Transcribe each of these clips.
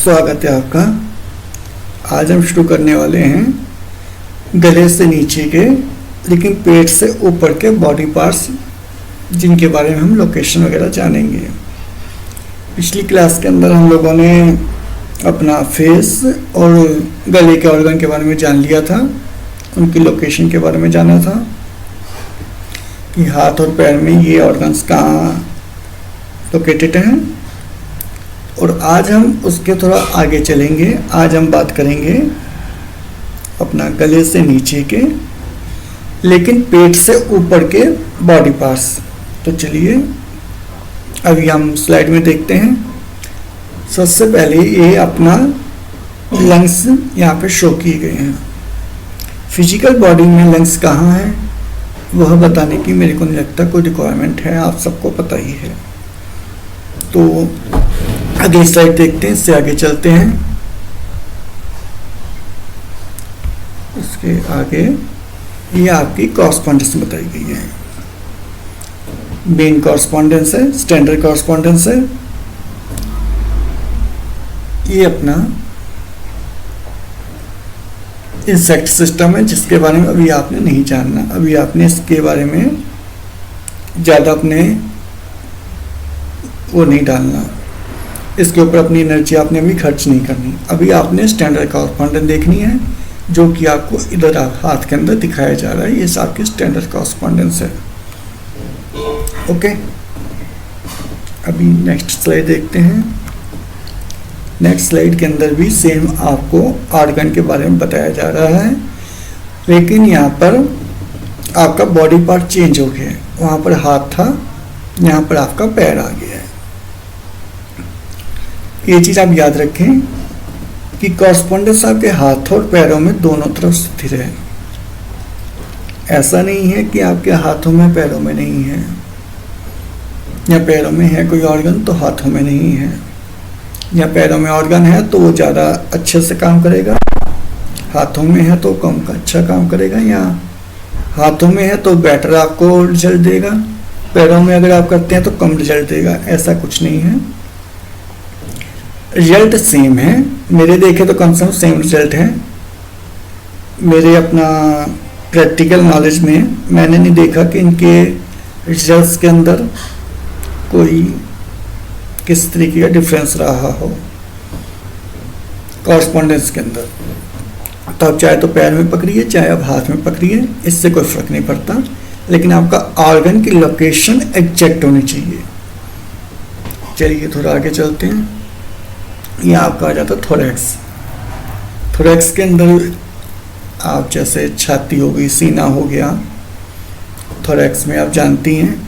स्वागत है आपका। आज हम शुरू करने वाले हैं गले से नीचे के लेकिन पेट से ऊपर के बॉडी पार्ट्स, जिनके बारे में हम लोकेशन वगैरह जानेंगे। पिछली क्लास के अंदर हम लोगों ने अपना फेस और गले के ऑर्गन के बारे में जान लिया था, उनकी लोकेशन के बारे में जाना था कि हाथ और पैर में ये ऑर्गन्स कहाँ लोकेटेड हैं। और आज हम उसके थोड़ा आगे चलेंगे। आज हम बात करेंगे अपना गले से नीचे के लेकिन पेट से ऊपर के बॉडी पार्ट्स। तो चलिए अभी हम स्लाइड में देखते हैं। सबसे पहले ये अपना लंग्स यहाँ पे शो किए गए हैं। फिजिकल बॉडी में लंग्स कहाँ है वह बताने की मेरे को नहीं लगता कोई रिक्वायरमेंट है, आप सबको पता ही है। तो अगली स्लाइड देखते हैं, इससे आगे चलते हैं। इसके आगे ये आपकी कॉरस्पॉन्डेंस बताई गई है। मेन कॉरस्पॉन्डेंस है, स्टैंडर्ड कॉरस्पॉन्डेंस है। ये अपना इंसेक्ट सिस्टम है जिसके बारे में अभी आपने नहीं जानना। अभी आपने इसके बारे में ज़्यादा अपने वो नहीं डालना, इसके ऊपर अपनी एनर्जी आपने अभी खर्च नहीं करनी। अभी आपने स्टैंडर्ड कॉरस्पॉन्डेंस देखनी है जो कि आपको इधर हाथ के अंदर दिखाया जा रहा है। ये आपकी स्टैंडर्ड कॉरस्पॉन्डेंस है। ओके, अभी नेक्स्ट स्लाइड देखते हैं। नेक्स्ट स्लाइड के अंदर भी सेम आपको ऑर्गन के बारे में बताया जा रहा है, लेकिन यहाँ पर आपका बॉडी पार्ट चेंज हो गया है। वहाँ पर हाथ था, यहाँ पर आपका पैर आ गया है। ये चीज़ आप याद रखें कि कॉरस्पॉन्डेंस आपके हाथ और पैरों में दोनों तरफ स्थिर है। ऐसा नहीं है कि आपके हाथों में पैरों में नहीं है, या पैरों में है कोई ऑर्गन तो हाथों में नहीं है, या पैरों में ऑर्गन है तो वो ज़्यादा अच्छे से काम करेगा, हाथों में है तो कम अच्छा काम करेगा, या हाथों में है तो बेटर आपको रिजल्ट देगा, पैरों में अगर आप करते हैं तो कम रिजल्ट देगा। ऐसा कुछ नहीं है, रिजल्ट सेम है। मेरे देखे तो कम से कम सेम रिजल्ट है। मेरे अपना प्रैक्टिकल नॉलेज में मैंने नहीं देखा कि इनके रिजल्ट्स के अंदर कोई किस तरीके का डिफरेंस रहा हो कॉरस्पॉन्डेंस के अंदर। तो आप चाहे तो पैर में पकड़िए चाहे आप हाथ में पकड़िए, इससे कोई फर्क नहीं पड़ता, लेकिन आपका ऑर्गन की लोकेशन एग्जैक्ट होनी चाहिए। चलिए थोड़ा आगे चलते हैं। ये आपका आ जाता थोरैक्स। थोरैक्स के अंदर आप जैसे छाती हो गई, सीना हो गया, थोरैक्स में आप जानती हैं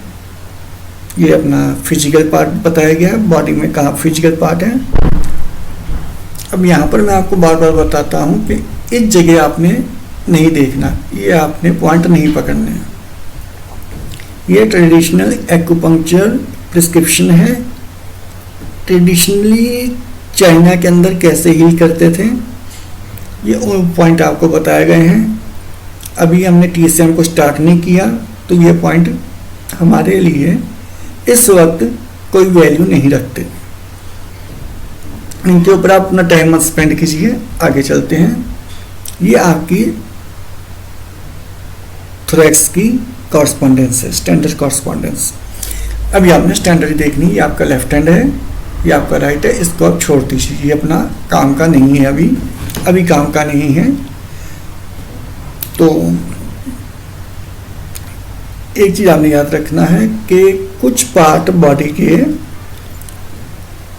ये अपना फिजिकल पार्ट बताया गया है। बॉडी में कहाँ फिजिकल पार्ट है। अब यहाँ पर मैं आपको बार बार बताता हूँ कि इस जगह आपने नहीं देखना, ये आपने पॉइंट नहीं पकड़ने। ये ट्रेडिशनल एक्यूपंक्चर प्रिस्क्रिप्शन है। ट्रेडिशनली चाइना के अंदर कैसे हील करते थे ये पॉइंट आपको बताए गए हैं। अभी हमने TCM को स्टार्ट नहीं किया तो ये पॉइंट हमारे लिए इस वक्त कोई वैल्यू नहीं रखते। इनके ऊपर आप अपना टाइम मत स्पेंड कीजिए। आगे चलते हैं। ये आपकी थोरैक्स की कॉरस्पॉन्डेंस है, स्टैंडर्ड कॉरस्पॉन्डेंस। अभी आपने स्टैंडर्ड देखनी। ये आपका लेफ्ट हैंड है, ये आपका राइट है, इसको आप छोड़ दीजिए, ये अपना काम का नहीं है। अभी काम का नहीं है। तो एक चीज़ आपने याद रखना है कि कुछ पार्ट बॉडी के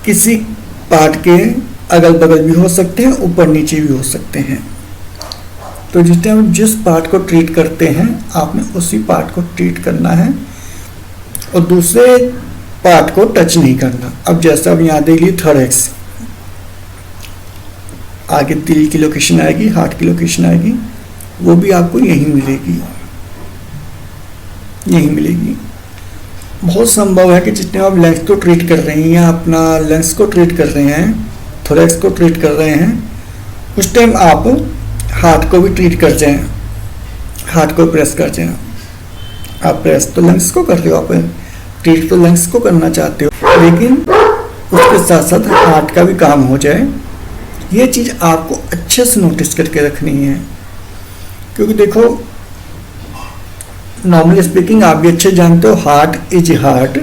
किसी पार्ट के अगल बगल भी हो सकते हैं, ऊपर नीचे भी हो सकते हैं। तो जिस टाइम जिस पार्ट को ट्रीट करते हैं आपने उसी पार्ट को ट्रीट करना है और दूसरे पार्ट को टच नहीं करना। अब जैसा अब यहाँ देख लीजिए थोरैक्स, आगे दिल की लोकेशन आएगी, हार्ट की लोकेशन आएगी, वो भी आपको यहीं मिलेगी, यहीं मिलेगी। बहुत संभव है कि जितने आप लंग्स को ट्रीट कर रहे हैं या अपना लंग्स को ट्रीट कर रहे हैं, थोरैक्स को ट्रीट कर रहे हैं, उस टाइम आप हार्ट को भी ट्रीट कर जाएं, हार्ट को प्रेस कर जाएं। आप प्रेस तो लंग्स को कर रहे हो, आप ट्रीट तो लंग्स को करना चाहते हो, लेकिन उसके साथ साथ हार्ट का भी काम हो जाए ये चीज़ आपको अच्छे से नोटिस करके रखनी है, क्योंकि देखो नॉर्मली स्पीकिंग आप भी अच्छे जानते हो, heart is heart,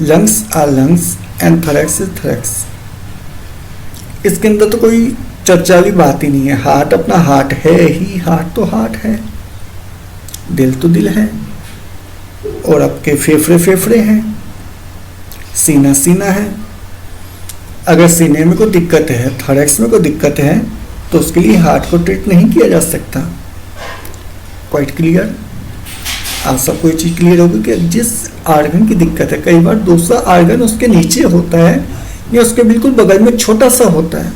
lungs are lungs and thorax is thorax. इसके अंदर तो कोई चर्चा वाली बात ही नहीं है। हार्ट अपना हार्ट है ही, हार्ट तो हार्ट है, दिल तो दिल है, और आपके फेफड़े फेफड़े हैं, सीना सीना है। अगर सीने में कोई दिक्कत है, थोरैक्स में कोई दिक्कत है, तो उसके लिए हार्ट को ट्रीट नहीं किया जा सकता। Quite clear. आप सबको ये चीज़ क्लियर होगी कि जिस आर्गन की दिक्कत है, कई बार दूसरा आर्गन उसके नीचे होता है या उसके बिल्कुल बगल में छोटा सा होता है,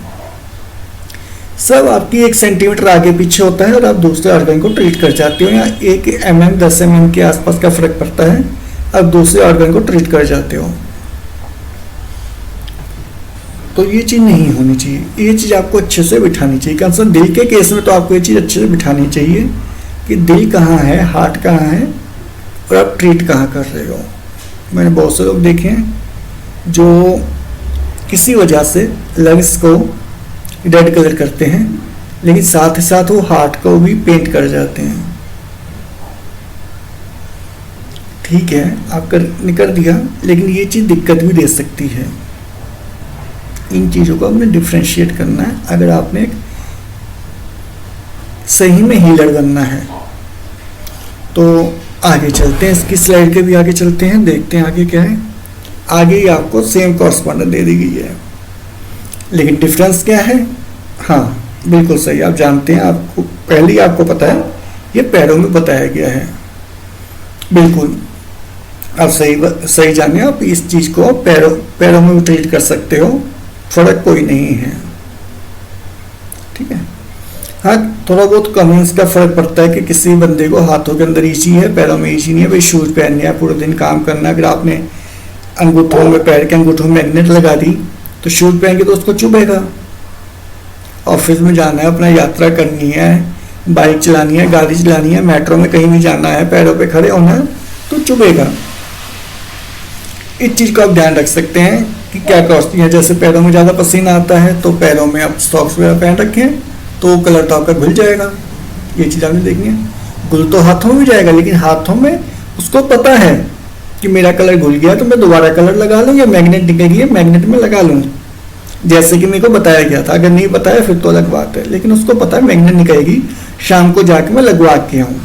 सब आपकी 1 सेंटीमीटर आगे पीछे होता है, और आप दूसरे ऑर्गन को ट्रीट कर जाते हो, या 1 mm 10 mm के आसपास का फर्क पड़ता है, आप दूसरे ऑर्गन को ट्रीट कर जाते हो। तो ये चीज़ नहीं होनी चाहिए, ये चीज़ आपको अच्छे से बिठानी चाहिए। कंसर्न दिल के केस में तो आपको ये चीज़ अच्छे से बिठानी चाहिए कि दिल कहाँ है, हार्ट कहाँ है, और आप ट्रीट कहाँ कर रहे हो। मैंने बहुत से लोग देखे हैं जो किसी वजह से लंग्स को रेड कलर करते हैं, लेकिन साथ ही साथ वो हार्ट को भी पेंट कर जाते हैं। ठीक है, आप कर दिया, लेकिन ये चीज़ दिक्कत भी दे सकती है। इन चीज़ों को हमने डिफ्रेंशिएट करना है अगर आपने एक सही में हीलर बनना है। तो आगे चलते हैं, इसकी स्लाइड के भी आगे चलते हैं, देखते हैं आगे क्या है। आगे ही आपको सेम कॉरस्पॉन्डेंट दे दी गई है, लेकिन डिफरेंस क्या है? हाँ बिल्कुल सही, आप जानते हैं, आपको पहले ही आपको पता है, ये पैरों में बताया गया है। बिल्कुल आप सही जाने, आप इस चीज़ को पैरों में ट्रीट कर सकते हो, फर्क कोई नहीं है। ठीक है, हाँ थोड़ा बहुत कमेंट्स का फर्क पड़ता है कि किसी बंदे को हाथों के अंदर ईची है, पैरों में ईची नहीं है, भाई शूज पहनने है, पूरे दिन काम करना है। अगर आपने अंगूठों में, पैर के अंगूठों में मैग्नेट लगा दी तो शूज पहन के तो उसको चुभेगा। ऑफिस में जाना है, अपना यात्रा करनी है, बाइक चलानी है, गाड़ी चलानी है, मेट्रो में कहीं भी जाना है, पैरों पे खड़े होना है तो चुभेगा। इस चीज़ को आप ध्यान रख सकते हैं कि क्या कॉस्टिंग है। जैसे पैरों में ज़्यादा पसीना आता है तो पैरों में आप सॉक्स वगैरह पहन रखें तो कलर तो आपका घुल जाएगा। ये चीज़ आपने देखनी है। घुल तो हाथों में भी जाएगा, लेकिन हाथों में उसको पता है कि मेरा कलर घुल गया तो मैं दोबारा कलर लगा लूँ, या मैग्नेट निकल गई है मैग्नेट में लगा लूँ, जैसे कि मेरे को बताया गया था। अगर नहीं बताया फिर तो अलग बात है, लेकिन उसको पता है मैग्नेट निकलेगी, शाम को जाके मैं लगवा के आऊँ।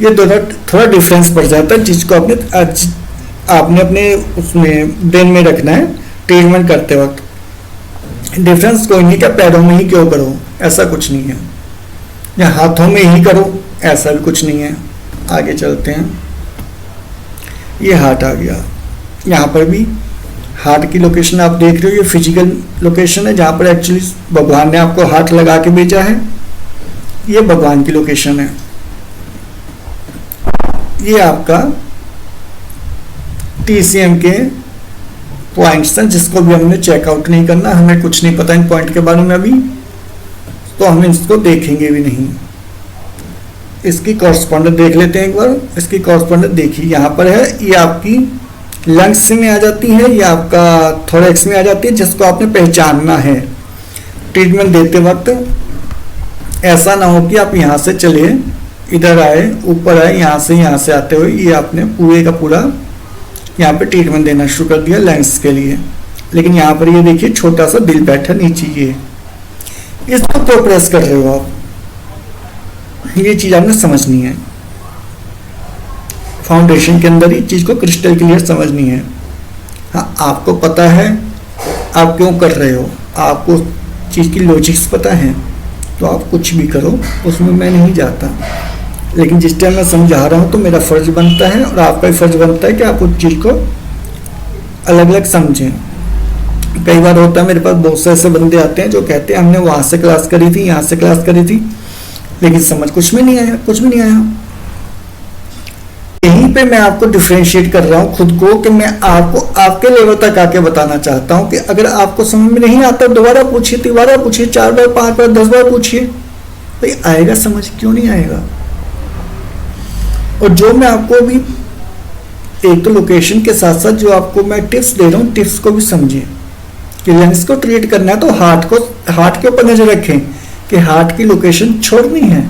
ये दोनों थोड़ा डिफरेंस पड़ जाता है, जिसको आपने अपने उसमें ब्रेन में रखना है ट्रीटमेंट करते वक्त। डिफरेंस कोई नहीं, क्या पैरों में ही क्यों करो, ऐसा कुछ नहीं है, या हाथों में ही करो, ऐसा भी कुछ नहीं है। आगे चलते हैं, ये हार्ट आ गया। यहाँ पर भी हार्ट की लोकेशन आप देख रहे हो, ये फिजिकल लोकेशन है जहाँ पर एक्चुअली भगवान ने आपको हार्ट लगा के भेजा है। ये भगवान की लोकेशन है। ये आपका TCM के पॉइंट्स हैं, जिसको भी हमने चेकआउट नहीं करना, हमें कुछ नहीं पता इन पॉइंट के बारे में अभी, तो हम इसको देखेंगे भी नहीं। इसकी कॉरस्पॉन्डेंट देख लेते हैं एक बार। इसकी कॉरस्पॉन्डेंट देखिए, यहाँ पर है, ये आपकी लंग्स में आ जाती है, ये आपका थोरैक्स में आ जाती है, जिसको आपने पहचानना है ट्रीटमेंट देते वक्त। ऐसा ना हो कि आप यहाँ से चले, इधर आए, ऊपर आए, यहाँ से आते हुए ये आपने पूरे का पूरा यहाँ पे ट्रीटमेंट देना शुरू कर दिया लंग्स के लिए। लेकिन यहाँ पर ये देखिए छोटा सा दिल बैठा नीचे, ये इसको क्यों प्रेस कर रहे हो आप, ये चीज़ आपने समझनी है। फाउंडेशन के अंदर ही चीज़ को क्रिस्टल क्लियर समझनी है। हाँ आपको पता है आप क्यों कर रहे हो, आपको चीज़ की लॉजिक्स पता है, तो आप कुछ भी करो, उसमें मैं नहीं जाता। लेकिन जिस टाइम मैं समझा रहा हूँ तो मेरा फ़र्ज बनता है और आपका भी फ़र्ज बनता है कि आप उस चीज़ को अलग अलग समझें। कई बार होता है, मेरे पास बहुत से ऐसे बंदे आते हैं जो कहते हैं हमने वहाँ से क्लास करी थी, यहाँ से क्लास करी थी, लेकिन समझ कुछ में नहीं आया, कुछ भी नहीं आया। यहीं पे मैं आपको डिफ्रेंशिएट कर रहा हूँ खुद को, कि मैं आपको आपके लेवल तक आके बताना चाहता हूँ कि अगर आपको समझ में नहीं आता दोबारा पूछिए, 4 बार 5 बार 10 बार पूछिए, भाई आएगा समझ, क्यों नहीं आएगा। और जो मैं आपको भी एक तो लोकेशन के साथ साथ जो आपको मैं टिप्स दे रहा हूँ, टिप्स को भी समझिए। कि लंग्स को ट्रीट करना है तो हार्ट के ऊपर नजर रखें कि हार्ट की लोकेशन छोड़नी है।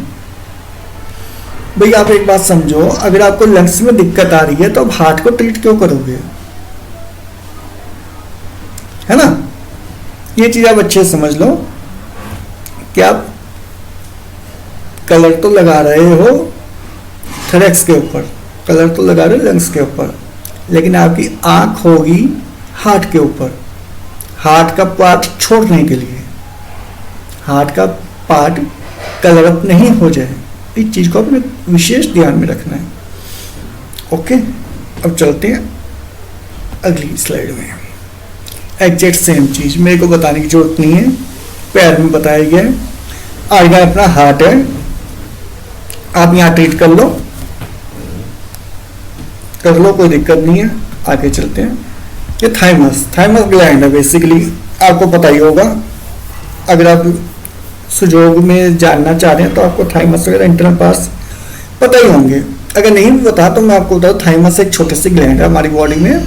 भाई आप एक बात समझो, अगर आपको लंग्स में दिक्कत आ रही है तो आप हार्ट को ट्रीट क्यों करोगे, है ना। ये चीज आप अच्छे से समझ लो कि आप कलर तो लगा रहे हो थोरैक्स के ऊपर, कलर तो लगा रहे हो लंग्स के ऊपर, लेकिन आपकी आंख होगी हार्ट के ऊपर, हार्ट का पार्ट छोड़ने के लिए, हार्ट का पार्ट कलर अप नहीं हो जाए। इस चीज को अपने विशेष ध्यान में रखना है। ओके, अब चलते हैं अगली स्लाइड में। एग्जैक्ट सेम चीज मेरे को बताने की जरूरत नहीं है, पैर में बताया गया है। आगे अपना हार्ट है, आप यहाँ ट्रीट कर लो कोई दिक्कत नहीं है। आगे चलते हैं। ये थाइमस ग्लैंड है बेसिकली, आपको पता ही होगा। अगर आप सुजोग में जानना चाह रहे हैं तो आपको थाइमस वगैरह इंटरनल पार्ट्स पता ही होंगे। अगर नहीं भी पता तो मैं आपको बताऊँ, थाइमस एक छोटे से ग्लैंड है हमारी बॉडी में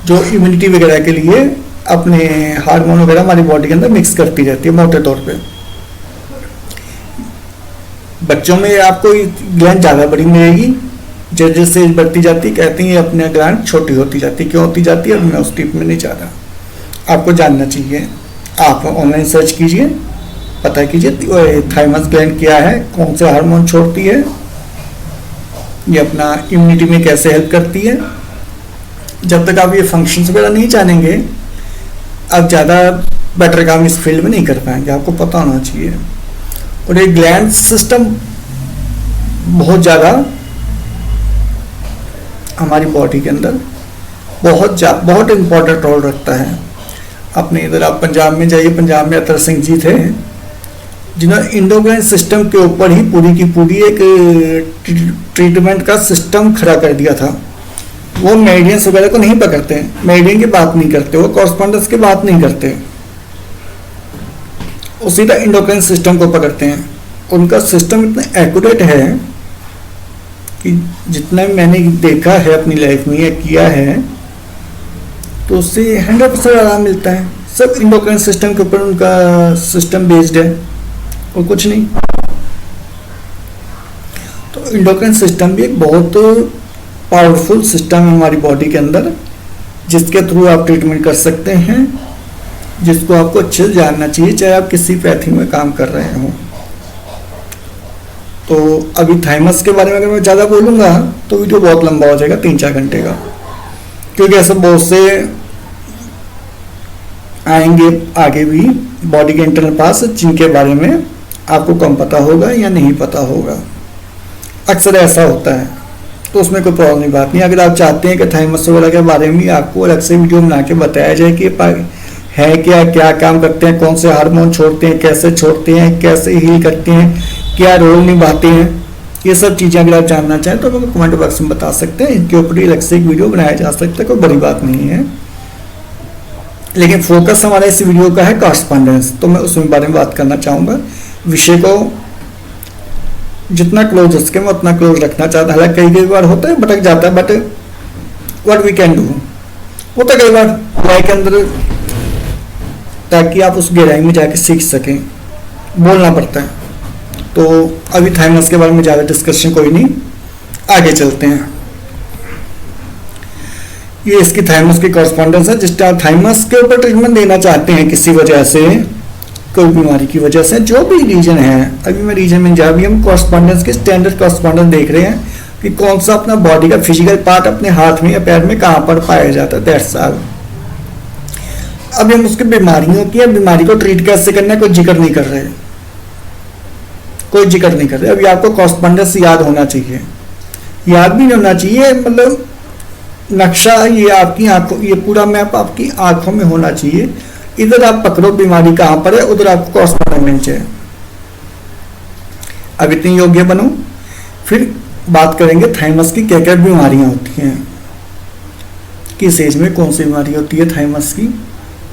जो इम्यूनिटी वगैरह के लिए अपने हार्मोन वगैरह हमारी बॉडी के अंदर मिक्स करती रहती है मोटे तौर पे। बच्चों में आपको ग्लैंड ज़्यादा बड़ी मिलेगी, जैसे जैसे एज बढ़ती जाती कहते हैं अपने ग्लैंड छोटी होती जाती, क्यों होती जाती है मैं उस टिप में नहीं जा रहा, आपको जानना चाहिए। आप ऑनलाइन सर्च कीजिए, पता कीजिए थाइमस ग्लैंड क्या है, कौन से हार्मोन छोड़ती है, ये अपना इम्यूनिटी में कैसे हेल्प करती है। जब तक आप ये फंक्शंस वगैरह नहीं जानेंगे आप ज़्यादा बेटर काम इस फील्ड में नहीं कर पाएंगे, आपको पता होना चाहिए। और ये ग्लैंड सिस्टम बहुत ज़्यादा हमारी बॉडी के अंदर बहुत इम्पोर्टेंट रोल रखता है। अपने इधर आप पंजाब में जाइए, पंजाब में अतर सिंह जी थे जिन्होंने इंडोक्राइन सिस्टम के ऊपर ही पूरी की पूरी एक ट्रीटमेंट का सिस्टम खड़ा कर दिया था। वो मेडियंस वगैरह को नहीं पकड़ते, मेडियन की बात नहीं करते, वो कॉरस्पॉन्डेंस की बात नहीं करते, वो सीधा इंडोक्राइन सिस्टम को पकड़ते हैं। उनका सिस्टम इतना एक्यूरेट है कि जितना मैंने देखा है अपनी लाइफ में या किया है तो उससे 100% आराम मिलता है। सब इंडोक्राइन सिस्टम के ऊपर उनका सिस्टम बेस्ड है और कुछ नहीं। तो इंडोक्राइन सिस्टम भी एक बहुत पावरफुल सिस्टम है हमारी बॉडी के अंदर, जिसके थ्रू आप ट्रीटमेंट कर सकते हैं, जिसको आपको अच्छे से जानना चाहिए चाहे आप किसी पैथी में काम कर रहे हो। तो अभी थाइमस के बारे में अगर मैं ज़्यादा बोलूँगा तो वीडियो बहुत लंबा हो जाएगा, 3-4 घंटे का, क्योंकि ऐसे बहुत से आएंगे आगे भी बॉडी के इंटरनल पार्ट्स जिनके बारे में आपको कम पता होगा या नहीं पता होगा। अक्सर ऐसा होता है, तो उसमें कोई प्रॉब्लम नहीं बात नहीं। अगर आप चाहते हैं कि थाइमस वगैरह के बारे में आपको अलग से वीडियो बना के बताया जाए कि है क्या काम करते हैं, कौन से हार्मोन छोड़ते हैं, कैसे छोड़ते हैं, कैसे हील करते हैं, क्या रोल निभाते हैं, ये सब चीज़ें अगर आप जानना चाहें तो हमें कमेंट बॉक्स में बता सकते हैं। इनके ऊपर अलग से एक वीडियो बनाया जा सकता है, कोई बड़ी बात नहीं है। लेकिन फोकस हमारा इस वीडियो का है कॉरस्पॉन्डेंस, तो मैं उसमें बारे में बात करना चाहूँगा। विषय को जितना क्लोज हो सके मैं उतना क्लोज रखना चाहता हूँ। हालांकि कई बार होता है भटक जाता है, but what we can do, होता है कई बार पढ़ाई के अंदर, ताकि आप उस गहराई में जाके सीख सकें, बोलना पड़ता है। तो अभी थाइमस के बारे में ज़्यादा डिस्कशन कोई नहीं, आगे चलते हैं। ये इसकी थाइमस की कॉरस्पॉन्डेंस है। जिस टाइम थाइमस के ऊपर ट्रीटमेंट देना चाहते हैं किसी वजह से, कोई बीमारी की वजह से, जो भी रीजन है, अभी मैं रीजन में जा भी हम कॉरस्पॉन्डेंस के स्टैंडर्ड कॉरस्पॉन्डेंस देख रहे हैं कि कौन सा अपना बॉडी का फिजिकल पार्ट अपने हाथ में या पैर में कहाँ पर पाया जाता है, दैट्स ऑल। अब हम उसकी बीमारियों की या बीमारी को ट्रीट कैसे करना है कोई जिक्र नहीं कर रहे, कोई जिक्र नहीं कर रहे। अभी आपको कॉरस्पॉन्डेंस याद होना चाहिए, याद भी नहीं होना चाहिए, मतलब नक्शा ये आपकी आंखों, ये पूरा मैप आपकी आंखों में होना चाहिए। इधर आप पकड़ो बीमारी कहाँ पर है, उधर आपको कॉरस्पॉन्डेंस मिल जाए। अब इतनी योग्य बनो, फिर बात करेंगे थाइमस की क्या क्या बीमारियां होती हैं, किस एज में कौन सी बीमारी होती है थाइमस की,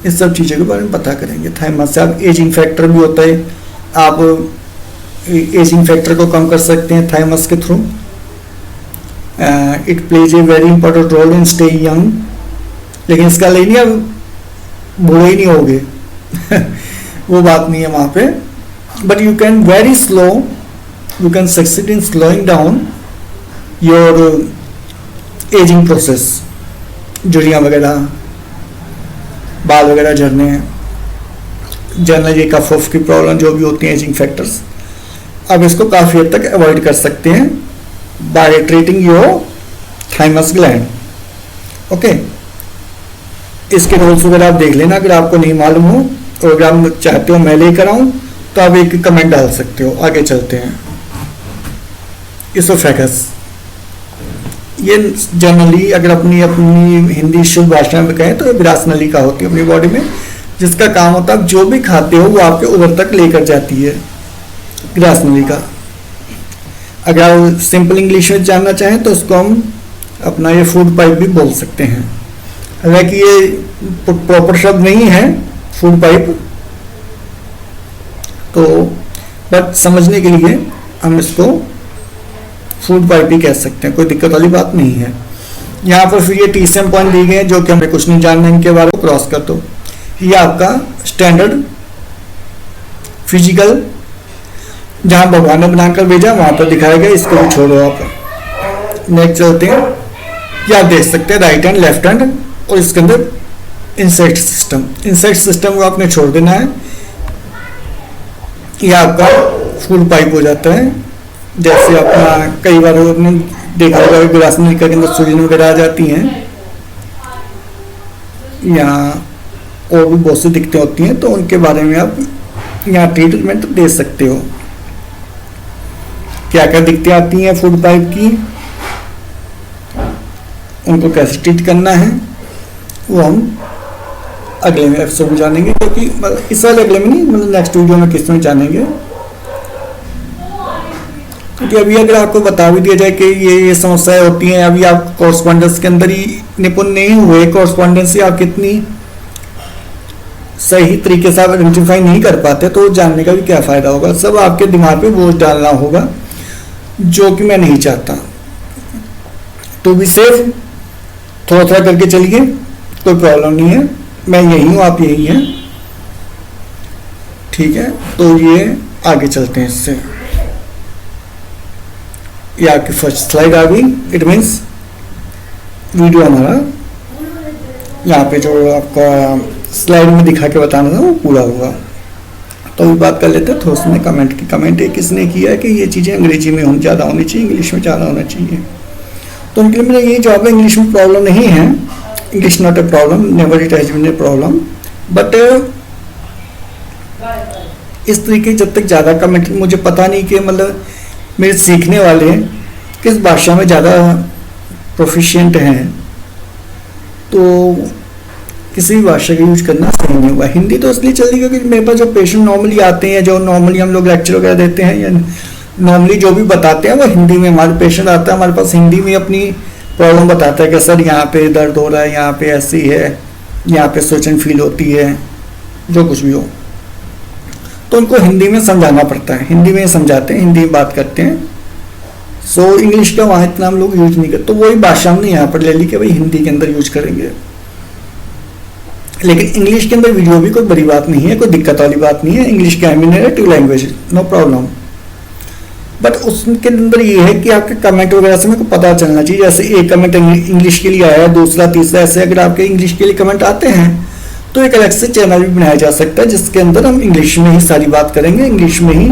इस सब चीज़ों के बारे में पता करेंगे। थाइमस से आप एजिंग फैक्टर भी होता है, आप एजिंग फैक्टर को कम कर सकते हैं थाइमस के through. It plays a very important role in stay young. लेकिन इसका लिए नहीं अब बूढ़े ही नहीं होगे वो बात नहीं है वहाँ पे, but you can very slow, you can succeed in slowing down your ageing process. झुर्रियाँ वगैरह, बाल वगैरह झड़ने, जनरल ये कफ ऑफ की प्रॉब्लम जो भी होती हैं एजिंग फैक्टर्स, अब इसको काफ़ी हद तक अवॉइड कर सकते हैं by treating your thymus gland. Okay, इसके रोल्स वगैरह आप देख लेना अगर आपको नहीं मालूम हो, और अगर आप चाहते हो मैं लेकर आऊँ तो आप एक कमेंट डाल सकते हो। आगे चलते हैं। इसोफेगस, ये जनरली अगर अपनी हिंदी शुद्ध भाषा में कहें तो ये विरासत नली का होती है अपनी बॉडी में, जिसका काम होता है जो भी खाते हो वो आपके उदर तक लेकर जाती है, विरासत नली का। अगर आप सिंपल इंग्लिश में जानना चाहें तो इसको हम अपना ये फूड पाइप भी बोल सकते हैं। हालांकि ये प्रॉपर शब्द नहीं है फूड पाइप, तो बट समझने के लिए हम इसको फूड पाइप ही कह सकते हैं, कोई दिक्कत वाली बात नहीं है। यहाँ पर फिर ये TCM पॉइंट दिए गए हैं जो कि हमें कुछ नहीं जानना इनके बारे में, क्रॉस कर दो। ये आपका स्टैंडर्ड फिजिकल जहाँ भगवान ने बनाकर भेजा वहाँ पर दिखाया गया, इसको भी छोड़ो आप। नेक्स्ट चलते हैं। ये आप देख सकते हैं राइट हैंड लेफ्ट हैंड, और इसके अंदर इंसेक्ट सिस्टम, इंसेक्ट सिस्टम को आपने छोड़ देना है। यह आपका फूड पाइप हो जाता है। जैसे अपना कई बार आपने देखा होगा विरासत नली के अंदर सूजन वगैरह आ जाती हैं, यहाँ और भी बहुत सी दिक्कतें होती हैं, तो उनके बारे में आप यहाँ ट्रीटमेंट दे सकते हो। क्या क्या दिक्कतें आती हैं फूड पाइप की, उनको कैसे ट्रीट करना है वो हम अगले में एपिसोड में जानेंगे, क्योंकि इस वाले अगले में नहीं, मतलब नेक्स्ट वीडियो में किस में जानेंगे। क्योंकि अभी अगर आपको बता भी दिया जाए कि ये समस्याएं होती हैं, अभी आप कॉरस्पॉन्डेंस के अंदर ही निपुण नहीं हुए, कॉरस्पॉन्डेंस से आप कितनी सही तरीके से आप आइडेंटिफाई नहीं कर पाते, तो जानने का भी क्या फ़ायदा होगा। सब आपके दिमाग पे बोझ डालना होगा, जो कि मैं नहीं चाहता। तो भी सेफ थोड़ा थोड़ा करके चलिए, कोई प्रॉब्लम नहीं है। मैं यही हूँ, आप यही हैं, ठीक है। तो ये आगे चलते हैं इससे। ये आपकी फर्स्ट स्लाइड आ गई, इट मीन्स वीडियो हमारा यहाँ पे जो आपका स्लाइड में दिखा के बताना था वो पूरा हुआ। तो अभी बात कर लेते हैं थोड़ा सा कमेंट की। कमेंट एक किसने किया है कि ये चीज़ें अंग्रेजी में हम ज़्यादा होनी चाहिए, इंग्लिश में ज़्यादा होना चाहिए। तो उनके लिए मेरा यही जवाब है, इंग्लिश में प्रॉब्लम नहीं है, English not a problem, never it has been a problem, but इस तरीके जब तक ज़्यादा कमेंट, मुझे पता नहीं कि मतलब मेरे सीखने वाले किस भाषा में ज़्यादा प्रोफिशिएंट हैं, तो किसी भी भाषा का यूज करना सही नहीं होगा। हिंदी तो इसलिए चल रही है क्योंकि मेरे पास जो पेशेंट नॉर्मली आते हैं, जो नॉर्मली हम लोग लेक्चर वगैरह देते हैं या नॉर्मली जो भी बताते हैं वो हिंदी में, हमारे पेशेंट आता है हमारे पास हिंदी में अपनी प्रॉब्लम बताता है कि सर यहाँ पे दर्द हो रहा है, यहाँ पे ऐसी है, यहाँ पे सोचन फील होती है, जो कुछ भी हो, तो उनको हिंदी में समझाना पड़ता है। हिंदी में समझाते हैं, हिंदी में बात करते हैं। सो इंग्लिश का वहाँ इतना हम लोग यूज नहीं करते, तो वही भाषा हमने यहाँ पर ले ली कि भाई हिंदी के अंदर यूज करेंगे। लेकिन इंग्लिश के अंदर वीडियो भी कोई बड़ी बात नहीं है, कोई दिक्कत वाली बात नहीं है। इंग्लिश का two language, no problem. But उसके अंदर ये है कि आपके कमेंट वगैरह से मेरे को पता चलना चाहिए। जैसे एक कमेंट इंग्लिश के लिए आया, दूसरा तीसरा, ऐसे अगर आपके इंग्लिश के लिए कमेंट आते हैं तो एक अलग से चैनल भी बनाया जा सकता है जिसके अंदर हम इंग्लिश में ही सारी बात करेंगे, इंग्लिश में ही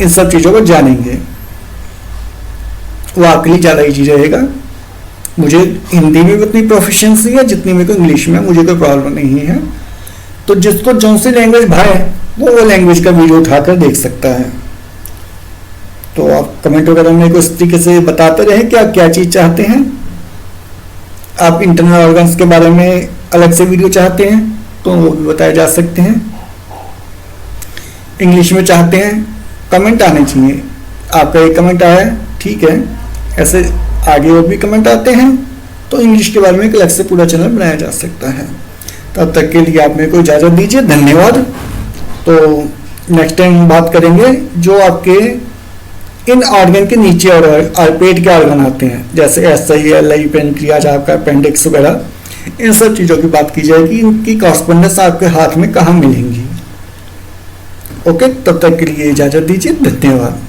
इन सब चीज़ों को जानेंगे। वो आपके लिए ज़्यादा ईजी रहेगा। मुझे हिंदी में भी उतनी प्रोफिशिएंसी है जितनी मेरे को इंग्लिश में, मुझे कोई प्रॉब्लम नहीं है। तो जिसको जौन सी लैंग्वेज भाए वो लैंग्वेज का वीडियो उठाकर देख सकता है। तो आप कमेंट वगैरह में को इस तरीके से बताते रहे कि आप क्या चीज़ चाहते हैं। आप इंटरनल ऑर्गन्स के बारे में अलग से वीडियो चाहते हैं तो वो भी बताए जा सकते हैं। इंग्लिश में चाहते हैं, कमेंट आने चाहिए। आपका एक कमेंट आया, ठीक है, ऐसे आगे और भी कमेंट आते हैं तो इंग्लिश के बारे में एक अलग से पूरा चैनल बनाया जा सकता है। तब तक के लिए आप मेरे को इजाज़त दीजिए, धन्यवाद। तो नेक्स्ट टाइम हम बात करेंगे जो आपके इन ऑर्गन के नीचे और पेट के ऑर्गन आते हैं, जैसे SI, LI, पेनक्रियाज, आपका अपेंडिक्स वगैरह, इन सब चीज़ों की बात की जाएगी, इनकी कॉरस्पॉन्डेंस आपके हाथ में कहाँ मिलेंगी। ओके, तब तक के लिए इजाज़त दीजिए, धन्यवाद।